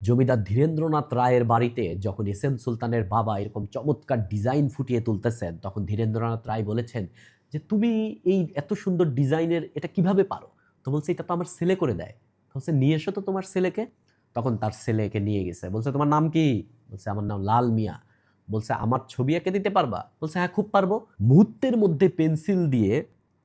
জমিদার ধীরেন্দ্রনাথ রায়ের বাড়িতে যখন এস এম সুলতানের বাবা এরকম চমৎকার ডিজাইন ফুটিয়ে তুলতেছেন, তখন ধীরেন্দ্রনাথ রায় বলেছেন যে, তুমি এই এত সুন্দর ডিজাইনের এটা কিভাবে পারো? তো বলছে, এটা তো আমার ছেলে করে দেয়। তো বলছে, নিয়ে এসো তো তোমার ছেলেকে। তখন তার ছেলেকে নিয়ে গেছে। বলছে, তোমার নাম কি? বলছে, আমার নাম লাল মিয়া। বলছে, আমার ছবি এঁকে দিতে পারবা? বলছে, হ্যাঁ, খুব পারবো। মুহূর্তের মধ্যে পেন্সিল দিয়ে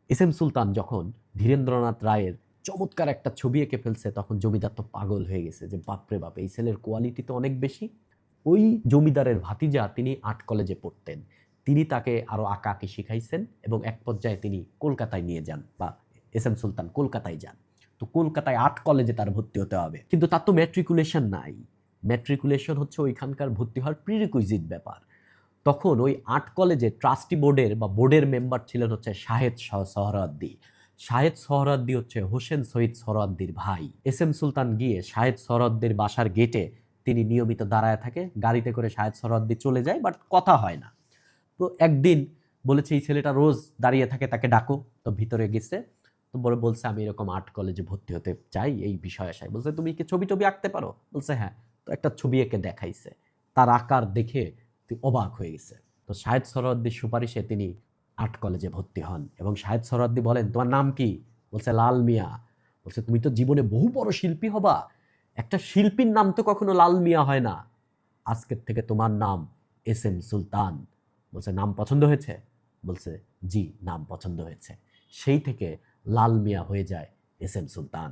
এস এম সুলতান যখন ধীরেন্দ্রনাথ রায়ের চমৎকার একটা ছবি এঁকে ফেলছে, তখন জমিদার তো পাগল হয়ে গেছে যে, বাপরে বাপ, এই ছেলের কোয়ালিটি তো অনেক বেশি। ওই জমিদারের ভাতিজা, তিনি আর্ট কলেজে পড়তেন, তিনি তাকে আরো আঁকাআঁকি শিখাইছেন এবং এক পর্যায়ে তিনি কলকাতায় নিয়ে যান, বা এস এম সুলতান কলকাতায় যান। তো কলকাতায় আর্ট কলেজে তার ভর্তি হতে হবে, কিন্তু তার তো ম্যাট্রিকুলেশন নাই। ম্যাট্রিকুলেশন হচ্ছে ওইখানকার ভর্তি হওয়ার প্রিরিকুইজিট ব্যাপার। তখন ওই আর্ট কলেজে ট্রাস্টি বোর্ডের বা বোর্ডের মেম্বার ছিলেন হচ্ছে শাহেদ সোহরাওয়ার্দী। শাহেদ সোহরাওয়ার্দী হচ্ছে হোসেন শহীদ সোহরাওয়ার্দীর ভাই। এস এম সুলতান গিয়ে শাহেদ সোহরাওয়ার্দীর বাসার গেটে তিনি নিয়মিত দাঁড়ায় থাকে, গাড়িতে করে শাহেদ সোহরাওয়ার্দী চলে যায়, বাট কথা হয় না। তো একদিন বলেছে, এই ছেলেটা রোজ দাঁড়িয়ে থাকে, তাকে ডাকো। তো ভিতরে গেছে, তো বলে বলছে, আমি এরকম আর্ট কলেজে ভর্তি হতে চাই, এই বিষয় আশায়। বলছে, তুমি কি ছবি টবি আঁকতে পারো? বলছে, হ্যাঁ। তো একটা ছবি এঁকে দেখাইছে, তার আকার দেখে তুই অবাক হয়ে গেছে। তো শাহেদ সোহরাওয়ার্দীর সুপারিশে তিনি আর্ট কলেজে ভর্তি হন, এবং শাহেদ সোহরাওয়ার্দী বলেন, তোমার নাম কি? বলছে, লাল মিয়া। বলছে, তুমি তো জীবনে বহু বড় শিল্পী হবা, একটা শিল্পীর নাম তো কখনো লাল মিয়া হয় না, আজকের থেকে তোমার নাম এস এম সুলতান। বলছে, নাম পছন্দ হয়েছে? বলছে, জি, নাম পছন্দ হয়েছে। সেই থেকে লাল মিয়া হয়ে যায় এস এম সুলতান।